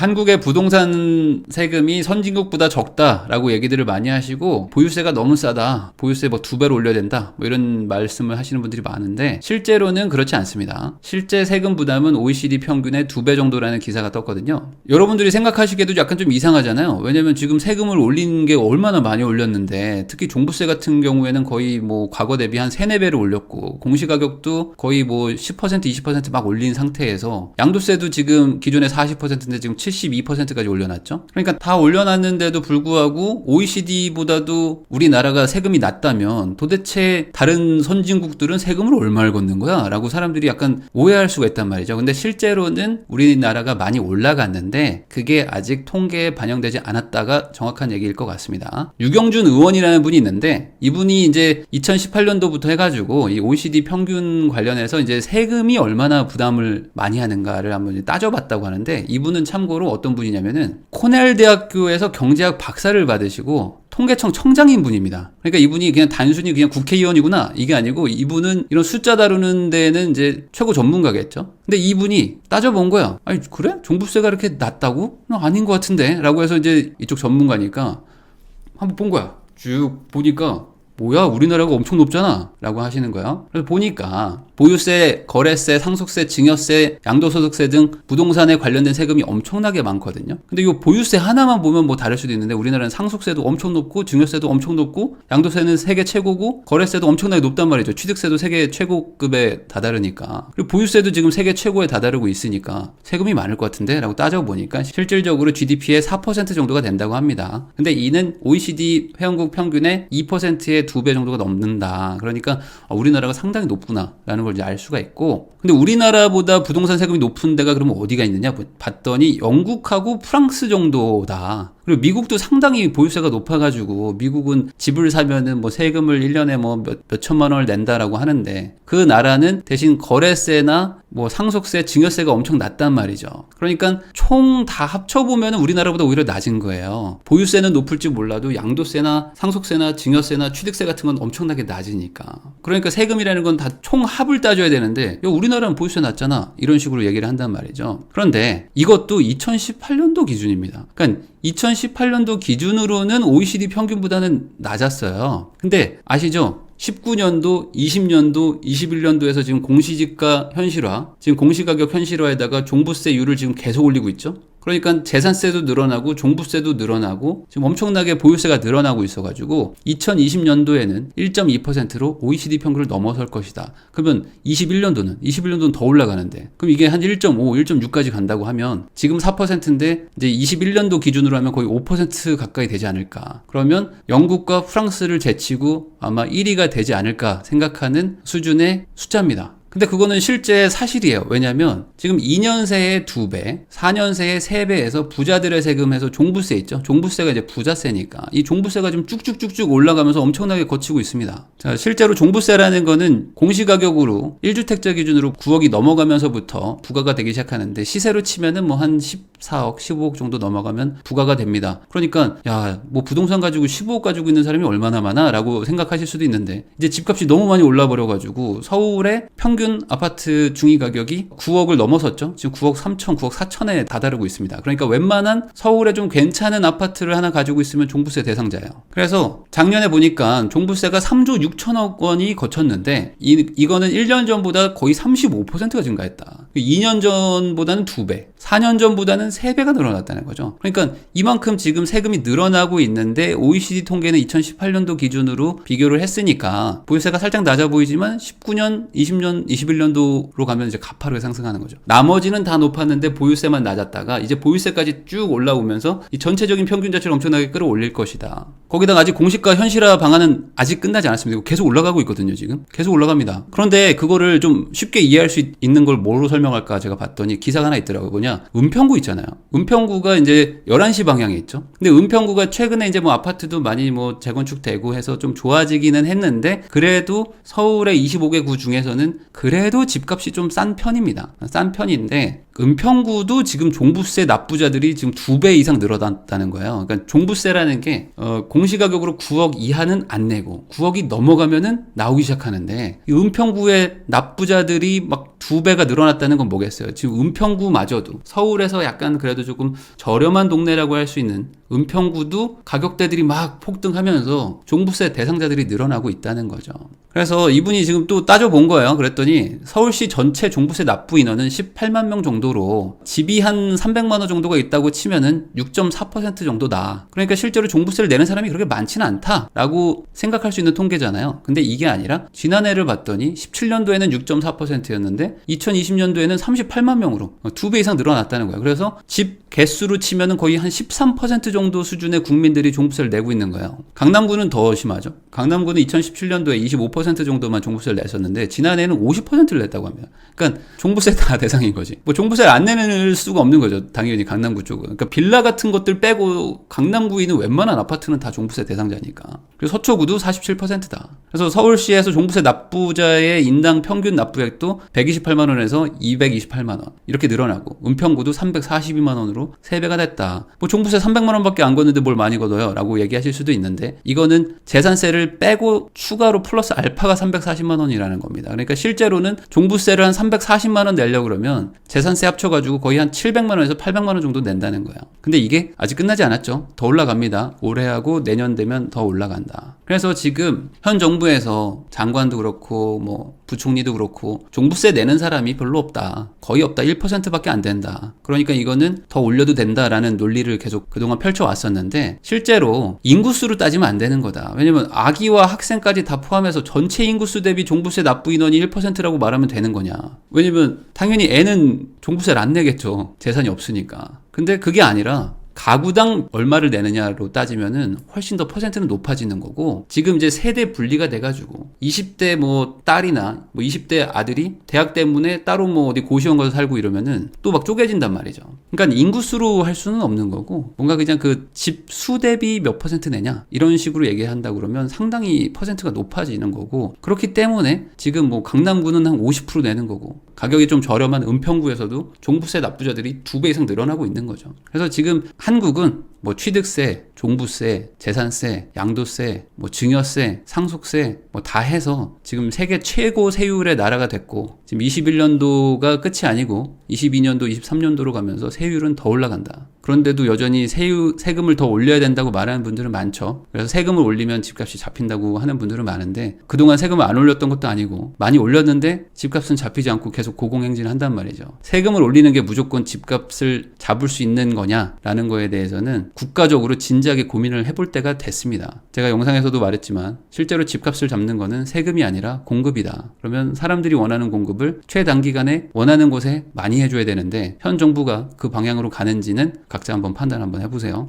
한국의 부동산 세금이 선진국보다 적다라고 얘기들을 많이 하시고 보유세가 너무 싸다. 보유세 뭐 2배로 올려야 된다. 뭐 이런 말씀을 하시는 분들이 많은데 실제로는 그렇지 않습니다. 실제 세금 부담은 OECD 평균의 2배 정도라는 기사가 떴거든요. 여러분들이 생각하시기에도 약간 좀 이상하잖아요. 왜냐면 지금 세금을 올린 게 얼마나 많이 올렸는데 특히 종부세 같은 경우에는 거의 뭐 과거 대비 한 3, 4배로 올렸고 공시가격도 거의 뭐 10% 20% 막 올린 상태에서 양도세도 지금 기존에 40%인데 지금 72%까지 올려놨죠. 그러니까 다 올려놨는데도 불구하고 OECD보다도 우리나라가 세금이 낮다면 도대체 다른 선진국들은 세금을 얼마를 걷는 거야? 라고 사람들이 약간 오해할 수가 있단 말이죠. 근데 실제로는 우리나라가 많이 올라갔는데 그게 아직 통계에 반영되지 않았다가 정확한 얘기일 것 같습니다. 유경준 의원이라는 분이 있는데 이분이 이제 2018년도부터 해가지고 이 OECD 평균 관련해서 이제 세금이 얼마나 부담을 많이 하는가를 한번 따져봤다고 하는데 이분은 참고로 어떤 분이냐면은 코넬 대학교에서 경제학 박사를 받으시고 통계청 청장인 분입니다. 그러니까 이분이 그냥 단순히 그냥 국회의원이구나 이게 아니고 이분은 이런 숫자 다루는 데는 이제 최고 전문가겠죠. 근데 이분이 따져본 거야. 아니 그래? 종부세가 이렇게 낮다고? 아닌 것 같은데? 라고 해서 이제 이쪽 전문가니까 한번 본 거야. 쭉 보니까 뭐야 우리나라가 엄청 높잖아 라고 하시는 거야. 그래서 보니까 보유세, 거래세, 상속세, 증여세, 양도소득세 등 부동산에 관련된 세금이 엄청나게 많거든요. 근데 이 보유세 하나만 보면 뭐 다를 수도 있는데 우리나라는 상속세도 엄청 높고 증여세도 엄청 높고 양도세는 세계 최고고 거래세도 엄청나게 높단 말이죠. 취득세도 세계 최고급에 다다르니까. 그리고 보유세도 지금 세계 최고에 다다르고 있으니까 세금이 많을 것 같은데 라고 따져보니까 실질적으로 GDP의 4% 정도가 된다고 합니다. 근데 이는 OECD 회원국 평균의 2%의 2배 정도가 넘는다. 그러니까 우리나라가 상당히 높구나 라는 걸 이제 알 수가 있고, 근데 우리나라보다 부동산 세금이 높은 데가 그러면 어디가 있느냐 봤더니 영국하고 프랑스 정도다. 그리고 미국도 상당히 보유세가 높아가지고 미국은 집을 사면은 뭐 세금을 1년에 뭐 몇 천만 원을 낸다라고 하는데 그 나라는 대신 거래세나 뭐 상속세, 증여세가 엄청 낮단 말이죠. 그러니까 총 다 합쳐보면 우리나라보다 오히려 낮은 거예요. 보유세는 높을지 몰라도 양도세나 상속세나 증여세나 취득세 같은 건 엄청나게 낮으니까. 그러니까 세금이라는 건 다 총합을 따져야 되는데 야, 우리나라는 보유세 낮잖아 이런 식으로 얘기를 한단 말이죠. 그런데 이것도 2018년도 기준입니다. 그러니까 2018년도 기준으로는 OECD 평균보다는 낮았어요. 근데 아시죠? 19년도, 20년도, 21년도에서 지금 공시지가 현실화, 지금 공시가격 현실화에다가 종부세율을 지금 계속 올리고 있죠? 그러니까 재산세도 늘어나고 종부세도 늘어나고 지금 엄청나게 보유세가 늘어나고 있어가지고 2020년도에는 1.2%로 OECD 평균을 넘어설 것이다. 그러면 21년도는 더 올라가는데 그럼 이게 한 1.5, 1.6까지 간다고 하면 지금 4%인데 이제 21년도 기준으로 하면 거의 5% 가까이 되지 않을까. 그러면 영국과 프랑스를 제치고 아마 1위가 되지 않을까 생각하는 수준의 숫자입니다. 근데 그거는 실제 사실이에요. 왜냐면 지금 2년 새에 2배, 4년 새에 3배에서 부자들의 세금에서 종부세 있죠. 종부세가 이제 부자세니까 이 종부세가 좀 쭉쭉쭉쭉 올라가면서 엄청나게 거치고 있습니다. 자, 실제로 종부세라는 거는 공시가격으로 1주택자 기준으로 9억이 넘어가면서부터 부과가 되기 시작하는데 시세로 치면은 뭐 한 14억, 15억 정도 넘어가면 부과가 됩니다. 그러니까 야, 뭐 부동산 가지고 15억 가지고 있는 사람이 얼마나 많아? 라고 생각하실 수도 있는데 이제 집값이 너무 많이 올라 버려가지고 서울의 평균 아파트 중위 가격이 9억을 넘어섰죠. 지금 9억 3천, 9억 4천에 다다르고 있습니다. 그러니까 웬만한 서울에 좀 괜찮은 아파트를 하나 가지고 있으면 종부세 대상자예요. 그래서 작년에 보니까 종부세가 3조 6천억 원이 거쳤는데 이거는 1년 전보다 거의 35%가 증가했다. 2년 전보다는 2배, 4년 전보다는 3배가 늘어났다는 거죠. 그러니까 이만큼 지금 세금이 늘어나고 있는데 OECD 통계는 2018년도 기준으로 비교를 했으니까 보유세가 살짝 낮아 보이지만 19년, 20년, 21년도로 가면 이제 가파르게 상승하는 거죠. 나머지는 다 높았는데 보유세만 낮았다가 이제 보유세까지 쭉 올라오면서 이 전체적인 평균 자체를 엄청나게 끌어올릴 것이다. 거기다가 아직 공시가 현실화 방안은 아직 끝나지 않았습니다. 계속 올라가고 있거든요, 지금. 계속 올라갑니다. 그런데 그거를 좀 쉽게 이해할 수 있는 걸 뭐로 설명할까 제가 봤더니 기사가 하나 있더라고요. 뭐냐? 은평구 있잖아요. 은평구가 이제 11시 방향에 있죠. 근데 은평구가 최근에 이제 뭐 아파트도 많이 뭐 재건축되고 해서 좀 좋아지기는 했는데 그래도 서울의 25개 구 중에서는 그래도 집값이 좀 싼 편입니다. 싼 편인데 은평구도 지금 종부세 납부자들이 지금 2배 이상 늘어났다는 거예요. 그러니까 종부세라는 게 공시가격으로 9억 이하는 안 내고 9억이 넘어가면은 나오기 시작하는데 이 은평구의 납부자들이 막 2배가 늘어났다는 있다는 건 뭐겠어요? 지금 은평구마저도 서울에서 약간 그래도 조금 저렴한 동네라고 할 수 있는 은평구도 가격대들이 막 폭등하면서 종부세 대상자들이 늘어나고 있다는 거죠. 그래서 이분이 지금 또 따져본 거예요. 그랬더니 서울시 전체 종부세 납부 인원은 18만 명 정도로 집이 한 300만 원 정도가 있다고 치면은 6.4% 정도다. 그러니까 실제로 종부세를 내는 사람이 그렇게 많지는 않다라고 생각할 수 있는 통계잖아요. 근데 이게 아니라 지난해를 봤더니 17년도에는 6.4%였는데 2020년도에는 38만 명으로 2배 이상 늘어났다는 거예요. 그래서 집 개수로 치면은 거의 한 13% 정도 수준의 국민들이 종부세를 내고 있는 거예요. 강남구는 더 심하죠. 강남구는 2017년도에 25% 정도만 종부세를 냈었는데 지난해에는 50%를 냈다고 합니다. 그러니까 종부세 다 대상인 거지. 뭐 종부세를 안 내는 수가 없는 거죠. 당연히 강남구 쪽은. 그러니까 빌라 같은 것들 빼고 강남구에 있는 웬만한 아파트는 다 종부세 대상자니까. 그리고 서초구도 47%다. 그래서 서울시에서 종부세 납부자의 인당 평균 납부액도 128만 원에서 228만 원 이렇게 늘어나고 은평구도 342만 원으로 3배가 됐다. 뭐 종부세 300만 원밖에 안 걷는데 뭘 많이 걷어요? 라고 얘기하실 수도 있는데 이거는 재산세를 빼고 추가로 플러스 알파가 340만 원이라는 겁니다. 그러니까 실제로는 종부세를 한 340만 원 내려고 그러면 재산세 합쳐가지고 거의 한 700만 원에서 800만 원 정도 낸다는 거예요. 근데 이게 아직 끝나지 않았죠. 더 올라갑니다. 올해하고 내년 되면 더 올라간다. 그래서 지금 현 정부에서 장관도 그렇고 뭐 부총리도 그렇고 종부세 내는 사람이 별로 없다. 거의 없다. 1%밖에 안 된다. 그러니까 이거는 더 올려도 된다라는 논리를 계속 그동안 펼쳐왔었는데 실제로 인구수로 따지면 안 되는 거다. 왜냐면 아기와 학생까지 다 포함해서 전체 인구수 대비 종부세 납부 인원이 1%라고 말하면 되는 거냐. 왜냐면 당연히 애는 종부세를 안 내겠죠. 재산이 없으니까. 근데 그게 아니라 가구당 얼마를 내느냐로 따지면은 훨씬 더 퍼센트는 높아지는 거고 지금 이제 세대 분리가 돼가지고 20대 뭐 딸이나 뭐 20대 아들이 대학 때문에 따로 뭐 어디 고시원 가서 살고 이러면은 또 막 쪼개진단 말이죠. 그러니까 인구수로 할 수는 없는 거고 뭔가 그냥 그 집 수 대비 몇 퍼센트 내냐 이런 식으로 얘기한다 그러면 상당히 퍼센트가 높아지는 거고 그렇기 때문에 지금 뭐 강남구는 한 50% 내는 거고 가격이 좀 저렴한 은평구에서도 종부세 납부자들이 2배 이상 늘어나고 있는 거죠. 그래서 지금 한국은 뭐 취득세, 종부세, 재산세, 양도세, 뭐 증여세, 상속세 뭐 다 해서 지금 세계 최고 세율의 나라가 됐고 지금 21년도가 끝이 아니고 22년도, 23년도로 가면서 세율은 더 올라간다. 그런데도 여전히 세금을 더 올려야 된다고 말하는 분들은 많죠. 그래서 세금을 올리면 집값이 잡힌다고 하는 분들은 많은데 그동안 세금을 안 올렸던 것도 아니고 많이 올렸는데 집값은 잡히지 않고 계속 고공행진을 한단 말이죠. 세금을 올리는 게 무조건 집값을 잡을 수 있는 거냐라는 거에 대해서는 국가적으로 진지하게 고민을 해볼 때가 됐습니다. 제가 영상에서도 말했지만 실제로 집값을 잡는 거는 세금이 아니라 공급이다. 그러면 사람들이 원하는 공급을 최단기간에 원하는 곳에 많이 해줘야 되는데 현 정부가 그 방향으로 가는지는 각자 한번 판단 한번 해보세요.